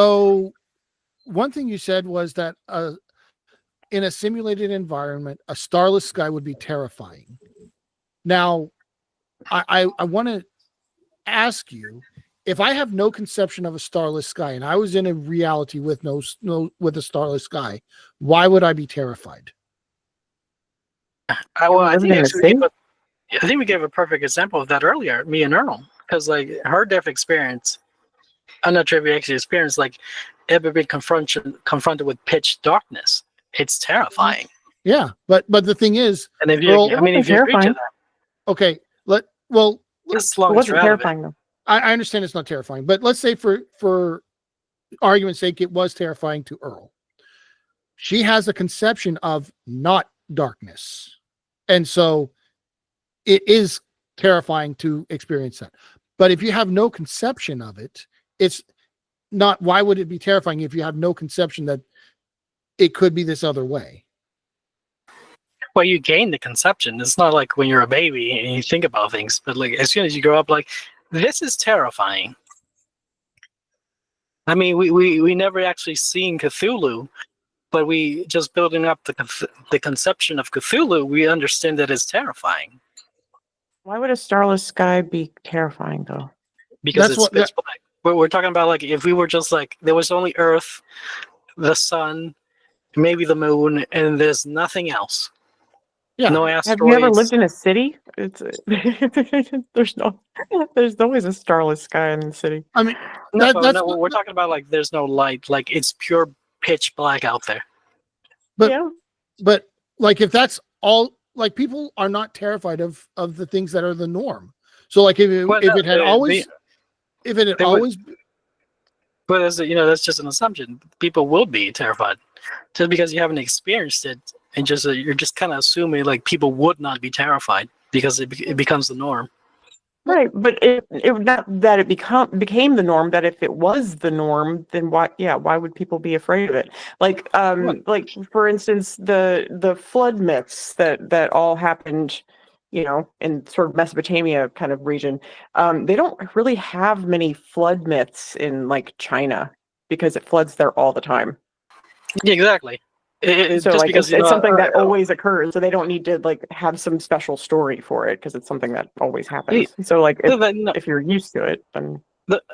So one thing you said was that in a simulated environment, a starless sky would be terrifying. Now, I want to ask you, if I have no conception of a starless sky and I was in a reality with with a starless sky, why would I be terrified? I think we gave a perfect example of that earlier, me and Earl, because like her death experience, I'm not sure if you actually experienced like ever been confronted with pitch darkness. It's terrifying. Yeah, but the thing is, and if you, Earl, if you agree to that, okay, as long as you're terrifying though. I understand it's not terrifying, but let's say for argument's sake, it was terrifying to Earl. She has a conception of not darkness, and so it is terrifying to experience that. But if you have no conception of it, it's not. Why would it be terrifying if you have no conception that it could be this other way? Well, you gain the conception. It's not like when you're a baby and you think about things, but like as soon as you grow up, like this is terrifying. I mean, we never actually seen Cthulhu, but we just building up the conception of Cthulhu, we understand that it's terrifying. Why would a starless sky be terrifying, though? Because it's pitch black. We're talking about like if we were just like there was only Earth, the sun, maybe the moon, and there's nothing else. Yeah. No asteroids. Have you ever lived in a city? There's always a starless sky in the city. I mean, no, we're talking about like there's no light, like it's pure pitch black out there. But like if that's all, like people are not terrified of the things that are the norm. So like if it had always. But that's just an assumption. People will be terrified just because you haven't experienced it, and just you're just kind of assuming like people would not be terrified because it becomes the norm. Right, but it not that it became the norm. That if it was the norm, then why would people be afraid of it? Like for instance, the flood myths that all happened, in sort of Mesopotamia kind of region. They don't really have many flood myths in like China because it floods there all the time. Yeah, exactly. It's something that always occurs, so they don't need to like have some special story for it because it's something that always happens. So like if you're used to it, then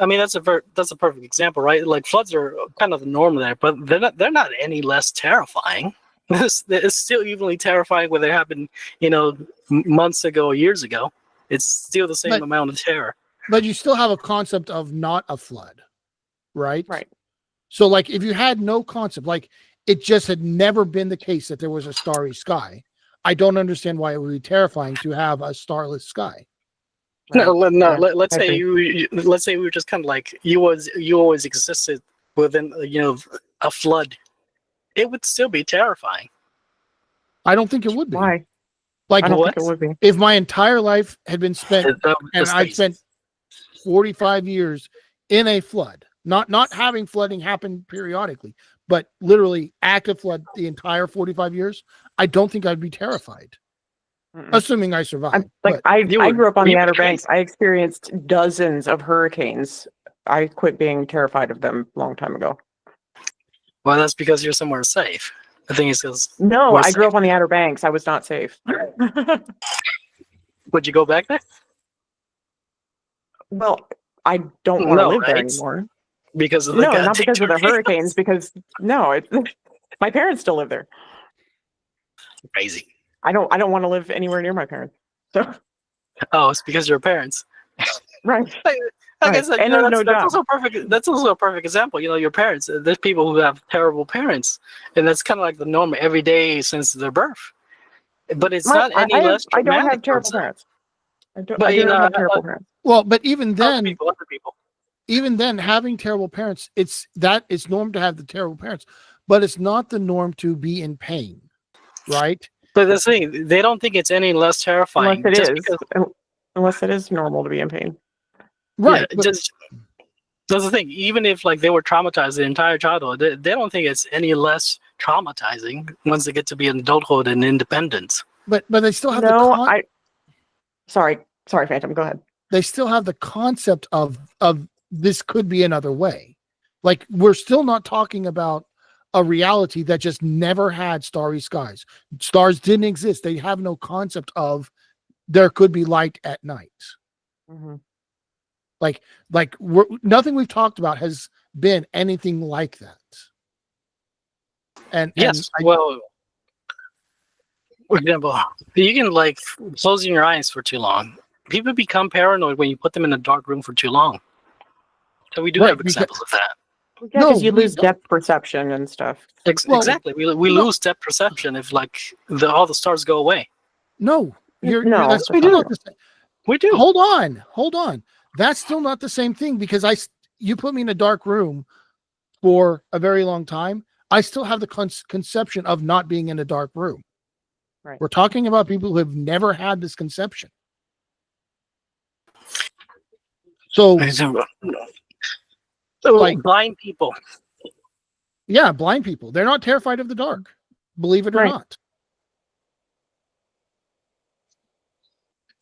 I mean that's a perfect example, right? Like floods are kind of the norm there, but they're not any less terrifying. It's still evenly terrifying when they happened, months ago or years ago. It's still the same amount of terror. But you still have a concept of not a flood, right? Right. So like if you had no concept, like it just had never been the case that there was a starry sky, I don't understand why it would be terrifying to have a starless sky. Right? No. Let's say we were just kind of like you always existed within a flood. It would still be terrifying. I don't think it would be. Why? Like I don't think it would be. If my entire life had been spent and I spent 45 years in a flood, not having flooding happen periodically, but literally active flood the entire 45 years, I don't think I'd be terrified. Assuming I survived. I grew up on the Outer Banks. I experienced dozens of hurricanes. I quit being terrified of them a long time ago. Well, that's because you're somewhere safe. The thing is, I grew up on the Outer Banks. I was not safe. Would you go back there? Well, I don't want to live there anymore. Because of not because of the hurricanes. Because my parents still live there. Crazy. I don't want to live anywhere near my parents. So. Oh, it's because of your parents. Right. Like I said, that's also a perfect example. Your parents. There's people who have terrible parents, and that's kind of like the norm every day since their birth. But it's not any less. I don't have terrible parents. I don't have terrible parents. Well, but even then, other people. Even then, having terrible parents, it's norm to have the terrible parents, but it's not the norm to be in pain, right? But the thing, they don't think it's any less terrifying. Unless it is normal to be in pain. Right. Yeah, that's the thing. Even if like they were traumatized their entire childhood, they don't think it's any less traumatizing once they get to be in adulthood and independence. But they still have Sorry, Phantom. Go ahead. They still have the concept of this could be another way. Like, we're still not talking about a reality that just never had starry skies. Stars didn't exist. They have no concept of there could be light at night. Mhm. Like nothing we've talked about has been anything like that. And Yes. I, Well, for example, you can like closing your eyes for too long. People become paranoid when you put them in a dark room for too long. So we do right, have examples of that. Yeah, No, because you we lose don't. depth perception and stuff. Well, Exactly. We no. lose depth perception if like all the stars go away. no, you're No, that's we still do. not the same. We do. Hold on. That's still not the same thing, because you put me in a dark room for a very long time. I still have the conception of not being in a dark room. Right. We're talking about people who have never had this conception. So, like, blind people. yeah, blind people. They're not terrified of the dark, believe it or Right. not.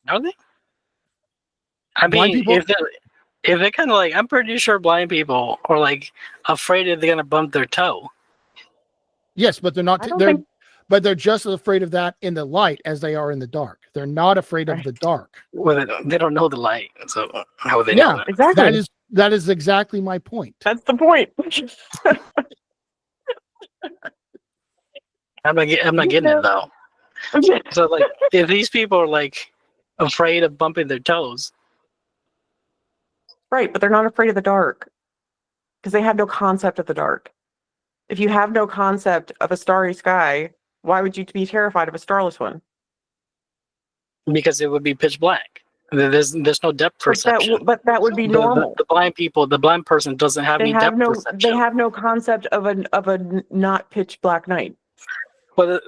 Are they? I Blind mean, people- if they're kind of like, I'm pretty sure blind people are like afraid that they're gonna bump their toe. Yes, but they're not. I don't They're think- but they're just as afraid of that in the light as they are in the dark. They're not afraid of Right. the dark. Well, they don't know the light, so how would they Yeah. know that? Exactly. That is exactly my point. That's the point. I'm not getting it though. So like, if these people are like afraid of bumping their toes, Right, but they're not afraid of the dark because they have no concept of the dark. If you have no concept of a starry sky, why would you be terrified of a starless one? because it would be pitch black. There's no depth perception. But that would be normal. The blind people, the blind person doesn't have They any have depth no perception. they have no concept of a not pitch black night. But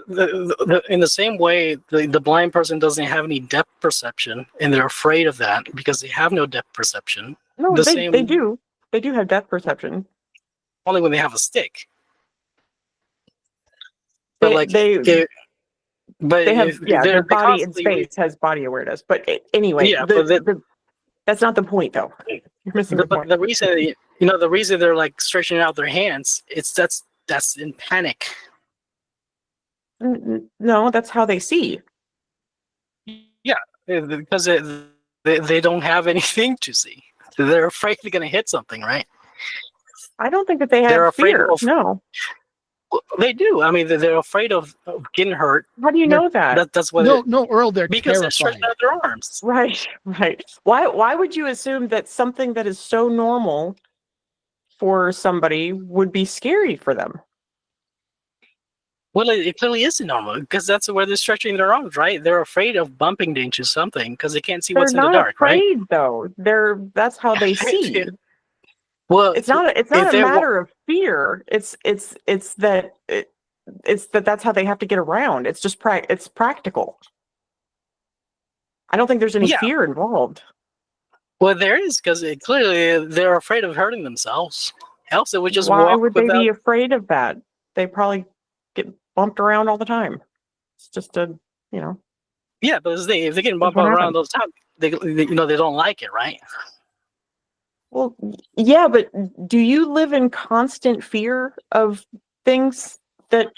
in the same way, the blind person doesn't have any depth perception, and they're afraid of that because they have no depth perception. No, The they same- do. They do have depth perception. Only when they have a stick. But They have their their body in space has body awareness. But anyway, Yeah, but that's not the point though. You're missing the But point. the reason the reason they're like stretching out their hands, that's in panic. No, that's how they see. Because they don't have anything to see. They're afraid they're gonna hit something, right? I don't think that they They're have afraid fear. of- No. Well, they do. I mean, they're afraid of getting hurt. How do you know that? That's what. No, Earl, they're Because they're terrified. stretching out their arms. Right, right. Why would you assume that something that is so normal for somebody would be scary for them? Well, it clearly isn't normal because that's where they're stretching their arms, right? They're afraid of bumping into something because they can't see They're what's in the not dark, right? afraid though. That's how they see. Well, It's not a if they're wa- matter of fear. It's that's how they have to get around. It's just it's practical. I don't think there's any Yeah. fear involved. Well, there is because clearly they're afraid of hurting themselves. Else, it would just Why walk would they without. be afraid of that? They probably get bumped around all the time. It's just Yeah, but if they get bumped what around happens. those times, they don't like it, right? Well, yeah, but do you live in constant fear of things that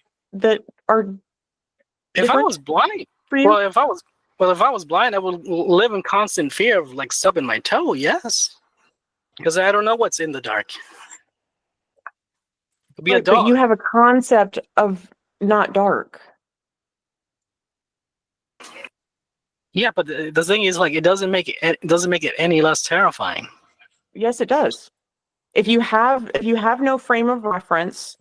are If I different was blind, for you? if I was blind, I would live in constant fear of like stubbing my toe. Yes, because I don't know what's in the dark. It could be a Right, but you dog. have a concept of not dark. Yeah, but the thing is, like, it doesn't make it any less terrifying. Yes, it does. If you have no frame of reference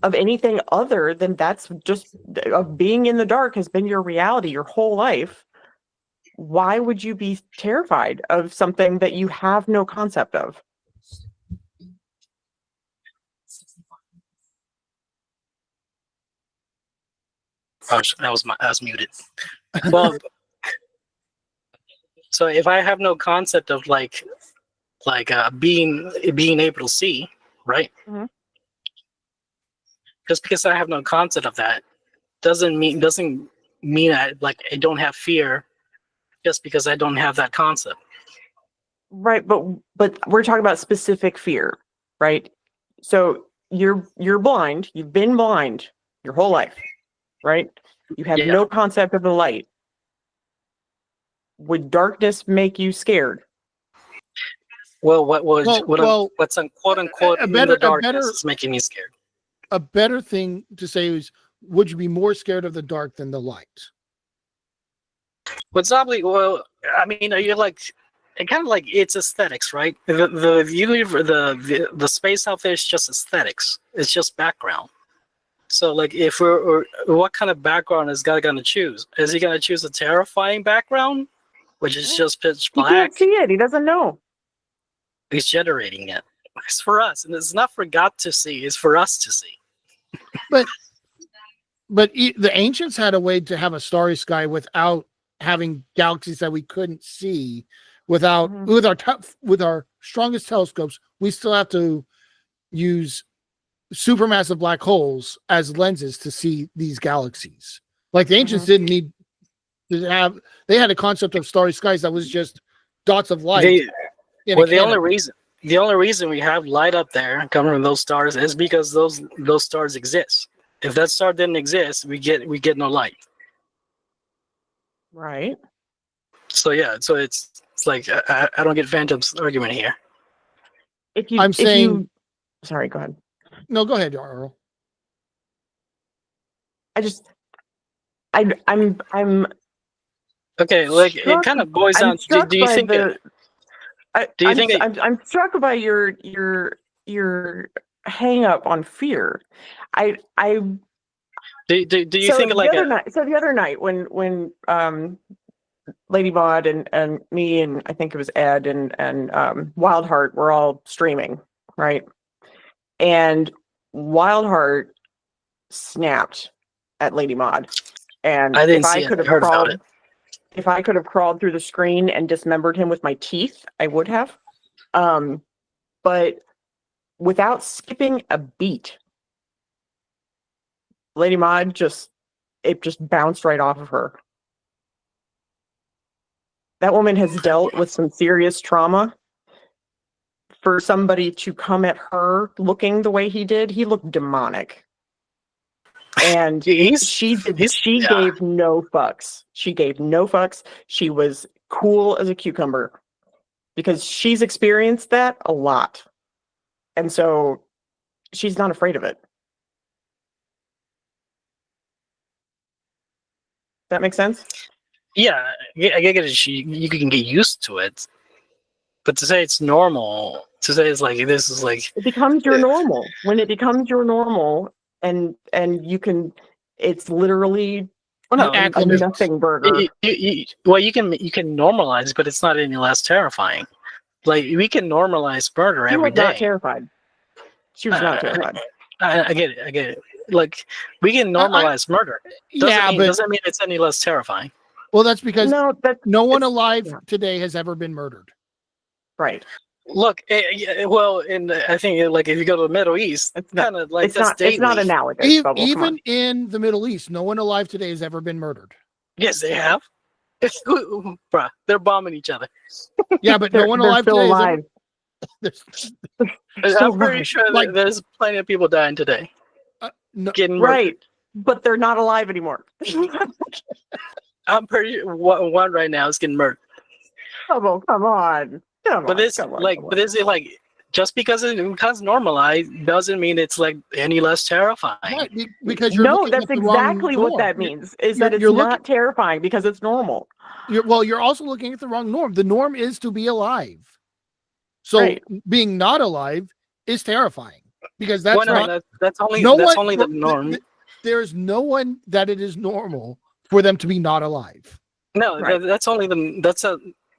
of anything other than that's just of being in the dark has been your reality your whole life, why would you be terrified of something that you have no concept of? Oh, I was muted. Well, so if I have no concept of being able to see, right? Mhm. Just because I have no concept of that doesn't mean I don't have fear just because I don't have that concept. Right, but we're talking about specific fear, right? So you're blind. You've been blind your whole life, right? You have Yeah. no concept of the light. Would darkness make you scared? Well, what's quote unquote in the darkness is making me scared? A better thing to say is, would you be more scared of the dark than the light? What's probably well, I mean, you're like, it kind of like it's aesthetics, right? The space out there is just aesthetics. It's just background. So like, if what kind of background is guy gonna choose? Is he gonna choose a terrifying background, which is just pitch He black? can't see it. He doesn't know. He's generating it. It's for us, and it's not for God to see. It's for us to see. But the ancients had a way to have a starry sky without having galaxies that we couldn't see. Without with our strongest telescopes, we still have to use supermassive black holes as lenses to see these galaxies. Like the ancients didn't need to have. They had a concept of starry skies that was just dots of light. The only reason we have light up there coming from those stars is because those stars exist. If that star didn't exist, we get no light. Right. So yeah, so it's like I don't get Phantom's argument here. Sorry, go ahead. No, go ahead, Earl. I'm okay. Like it kind of boils down. Do you think? I'm struck by your hang up on fear. Do you think like the other night when Lady Maud and me and I think it was Ed and Wildheart were all streaming, right? And Wildheart snapped at Lady Maud, and I didn't see it. I heard about it. If I could have crawled through the screen and dismembered him with my teeth, I would have. But without skipping a beat, Lady Maud just bounced right off of her. That woman has dealt with some serious trauma. For somebody to come at her looking the way he did, he looked demonic. And she gave no fucks. She gave no fucks. She was cool as a cucumber because she's experienced that a lot. And so she's not afraid of it. That makes sense? Yeah, I get it. You can get used to it. But to say it's normal, to say it's like this is like it becomes your normal. When it becomes your normal and you can, it's literally a nothing burger. You can normalize, but it's not any less terrifying. Like we can normalize murder every day. Not terrified. She was not terrified. I get it. Like we can normalize murder. Doesn't mean it's any less terrifying. Well, that's because no one alive today has ever been murdered. Right. Look, I think like if you go to the Middle East, it's kind of like it's not analogous. Even in the Middle East, no one alive today has ever been murdered. Yes, they have. Bruh, they're bombing each other. Yeah, but no one alive today is ever... I'm pretty sure there's plenty of people dying today. Getting right, but they're not alive anymore. I'm pretty one right now is getting murdered. Come on. But is it like just because it becomes normalized doesn't mean it's like any less terrifying? Right, because that's exactly what that means. Is that it's not terrifying because it's normal. You're also looking at the wrong norm. The norm is to be alive. So being not alive is terrifying because that's only the norm. There's no one that it is normal for them to be not alive. No,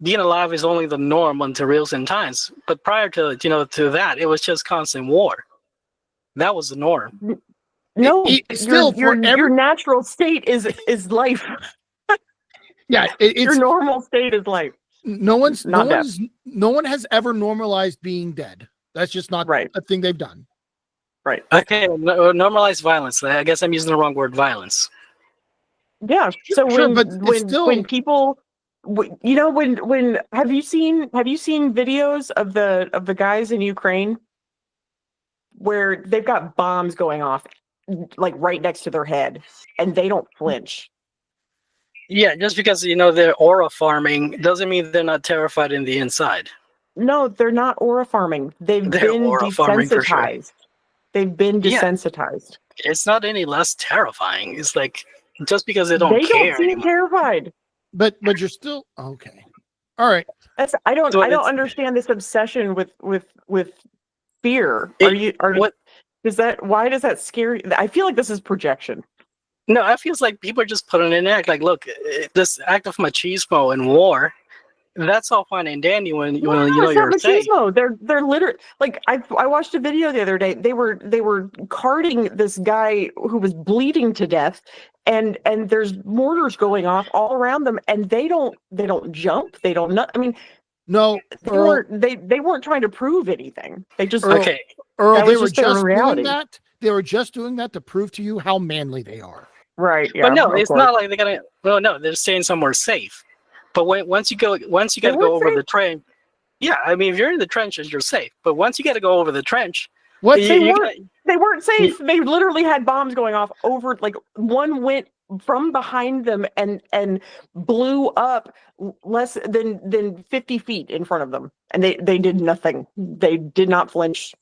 being alive is only the norm until recent times. But prior to that, it was just constant war. That was the norm. No, your natural state is life. Yeah, your normal state is life. No one has ever normalized being dead. That's just not a thing they've done. Right. Okay, normalized violence. I guess I'm using the wrong word, violence. Yeah. So when people, when have you seen videos of the guys in Ukraine? where they've got bombs going off like right next to their head and they don't flinch. Yeah, just because they're aura farming doesn't mean they're not terrified in the inside. No, they're not aura farming. They've They're been aura farming for sure. desensitized. They've been Yeah. desensitized. It's not any less terrifying. It's like just because they They don't care seem anymore. terrified. But you're still okay. All right. I don't So it's- understand this obsession with fear. What? Why does that scare you? I feel like this is projection. No, I feels like people are just putting in act. Like, look, this act of machismo and war, that's all fine and dandy when No, it's you're not safe. machismo. They're literally like I watched a video the other day. They were carting this guy who was bleeding to death, and there's mortars going off all around them, and they don't jump. They don't. I mean, No, Earl, they weren't trying to prove anything. They just Okay. Earl, that they was were just their just doing reality. that. They were just doing that to prove to you how manly they are. right. Yeah, But no, of it's course. not like they're gonna. Well, no, they're staying somewhere safe. But once you gotta weren't go over safe. the trench. Yeah, I mean, if you're in the trenches, you're safe. But once you got to go over the trench, What? They weren't safe. They literally had bombs going off over. Like one went from behind them and blew up less than 50 feet in front of them, and they did nothing. They did not flinch,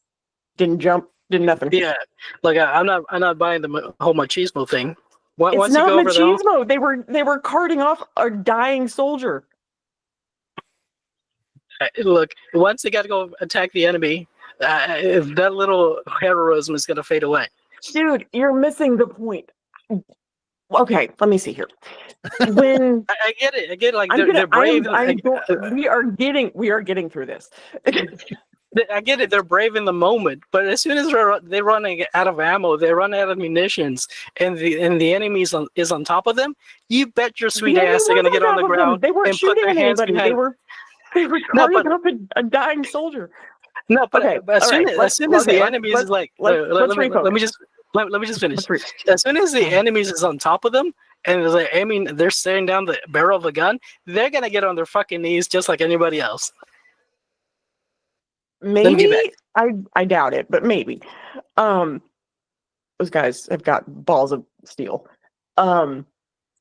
didn't jump, did nothing. Yeah, like I'm not buying the whole machismo thing. It's Once not you go over the machismo. They were carting off a dying soldier. look, once they got to go attack the enemy, that little heroism is going to fade away. Dude, you're missing the point. Okay, let me see here. When I get it. I get it. Like I'm they're brave. we are getting through this. I get it. They're brave in the moment, but as soon as they're running out of ammo, they run out of munitions, and the enemy is on top of them. You bet your sweet ass they're gonna get on the ground. They weren't and put shooting their hands anybody. behind. They were carting up a dying soldier. No, but, Okay, but all right, as soon as the enemy is like, let's let me refocus. let me just finish. As soon as the enemies is on top of them and they're like, they're staring down the barrel of a gun, they're gonna get on their fucking knees just like anybody else. Maybe I doubt it, but maybe. Those guys have got balls of steel.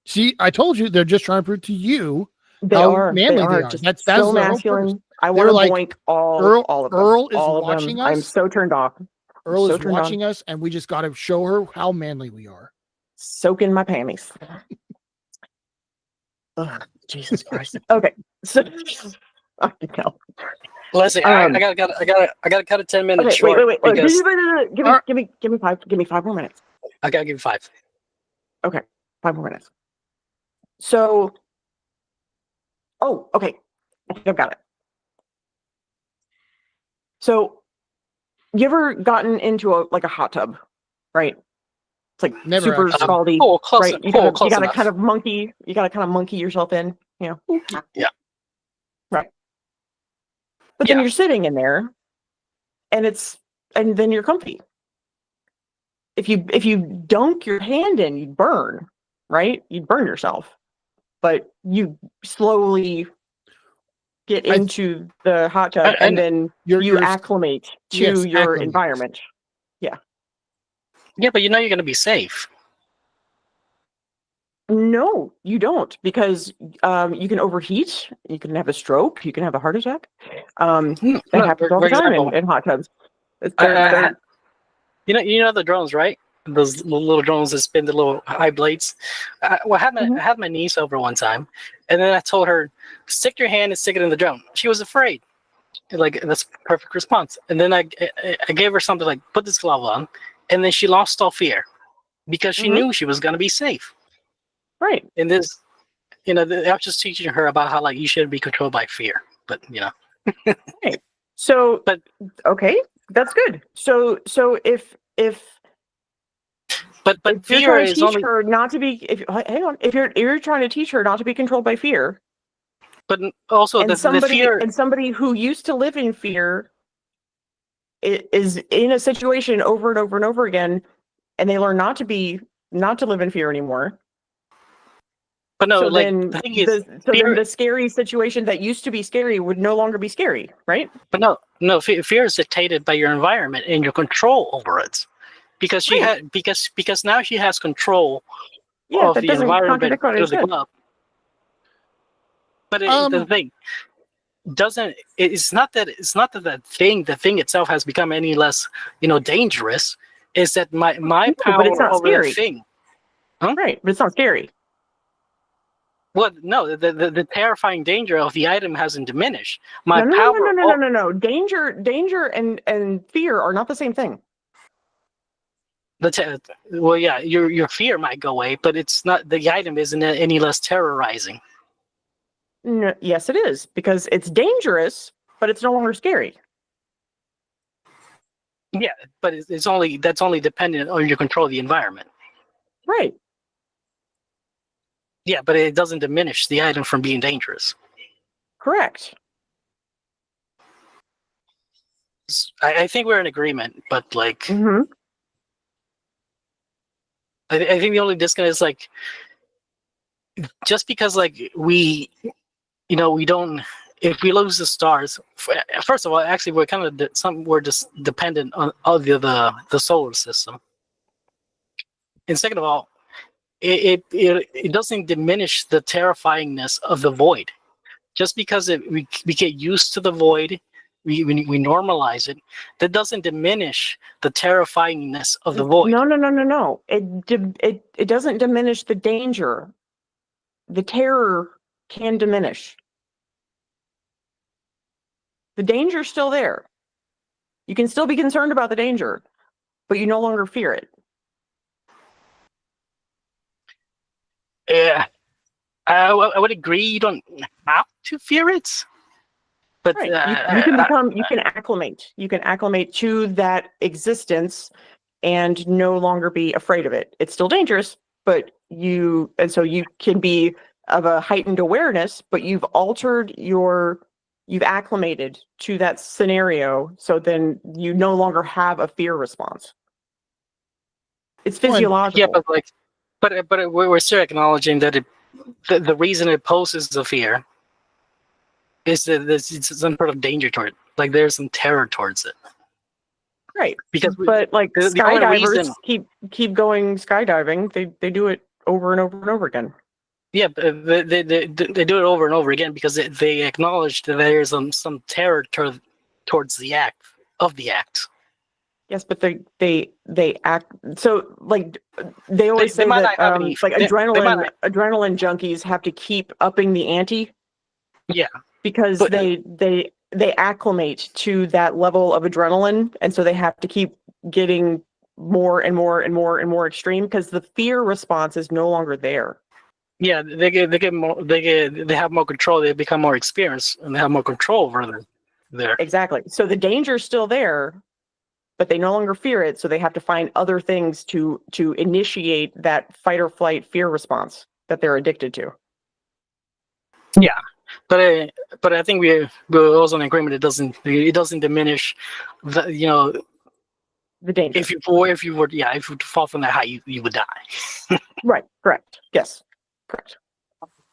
See, I told you they're just trying to prove to you They how are manly they are. just That's so their whole masculine. purpose. I want to like, boink all of them. Earl is all of watching them. us. I'm so turned off. Earl so is watching us, and we just got to show her how manly we are. Soak in my panties. Ugh, Jesus Christ. Okay, so I know. Listen, I gotta cut it 10 minutes Okay, short. wait. Because Give me 5 more minutes. I gotta give you 5. Okay, 5 more minutes. So, okay, I think I've got it. So, you ever gotten into a hot tub, right? It's like Never super actually. scaldy, Close right? You gotta kind of monkey yourself in, you know. Yeah. Right. But then you're sitting in there, and then you're comfy. If you dunk your hand in, you'd burn, right? You'd burn yourself. But you slowly get into the hot tub, and then you acclimate to your environment. Yeah. Yeah, but you're going to be safe. No, you don't, because you can overheat, you can have a stroke, you can have a heart attack. That happens all the time in hot tubs. You know the drones, right? Those little drones that spin the little high blades. I had my niece over one time, and then I told her, stick your hand and stick it in the drone. She was afraid. Like, that's perfect response. And then I gave her something like, put this glove on, and then she lost all fear because she knew she was going to be safe. Right. And this, I was just teaching her about how, like, you shouldn't be controlled by fear, but Right. So, but okay, that's good. So if fear is only. Her not to be. If you're trying to teach her not to be controlled by fear, but also the fear. And somebody who used to live in fear is in a situation over and over and over again, and they learn not to live in fear anymore. But no, So like then the thing is, then the scary situation that used to be scary would no longer be scary, right? but no, fear is dictated by your environment and your control over it, because she Right. had because now she has control Yeah, of that the doesn't environment contradict what I of the said. club. But the Um, thing doesn't. It's not that the thing itself has become any less dangerous. Is that my No, but it's power not over that scary. thing? Huh? Right, but it's not scary. Well, no, the terrifying danger of the item hasn't diminished. My No, no, no, no, power. no, no, no, no, no. Danger and fear are not the same thing. Well, yeah, your fear might go away, but it's not. The item isn't any less terrorizing. No, yes, it is, because it's dangerous, but it's no longer scary. Yeah, but that's only dependent on your control of the environment. Right. Yeah, but it doesn't diminish the item from being dangerous. Correct. I think we're in agreement, but like, Mm-hmm. I think the only disconnect is like, just because like we don't. If we lose the stars, first of all, actually, we're kind of we're just dependent on the solar system, and second of all, it doesn't diminish the terrifyingness of the void. Just because we get used to the void, we normalize it, that doesn't diminish the terrifyingness of the void. No, no, no, no, no. It doesn't diminish the danger. The terror can diminish. The danger's still there. You can still be concerned about the danger, but you no longer fear it. Yeah, I would agree. You don't have to fear it, but Right. You can become, you can acclimate. You can acclimate to that existence and no longer be afraid of it. It's still dangerous, but so you can be of a heightened awareness, but you've acclimated to that scenario. So then you no longer have a fear response. It's Well, physiological. yeah, but like, but we're still acknowledging that the reason it poses the fear is that there's some sort of danger toward it. Like there's some terror towards it. Right. Because But like the only skydivers reason, keep going skydiving. They do it over and over and over again. yeah, they do it over and over again because they acknowledge that there's some terror towards the act of the act. Yes, but they act so like they always They say might that not have any. like They might not, adrenaline junkies have to keep upping the ante yeah, because but they acclimate to that level of adrenaline, and so they have to keep getting more and more and more and more extreme because the fear response is no longer there. yeah, they have more control. They become more experienced and they have more control over them. There, Exactly. So the danger's still there, but they no longer fear it, so they have to find other things to initiate that fight or flight fear response that they're addicted to. yeah, but I think we're also in agreement. It doesn't diminish the The danger. if you were to fall from that height, you would die. Right. Correct. Yes. Correct.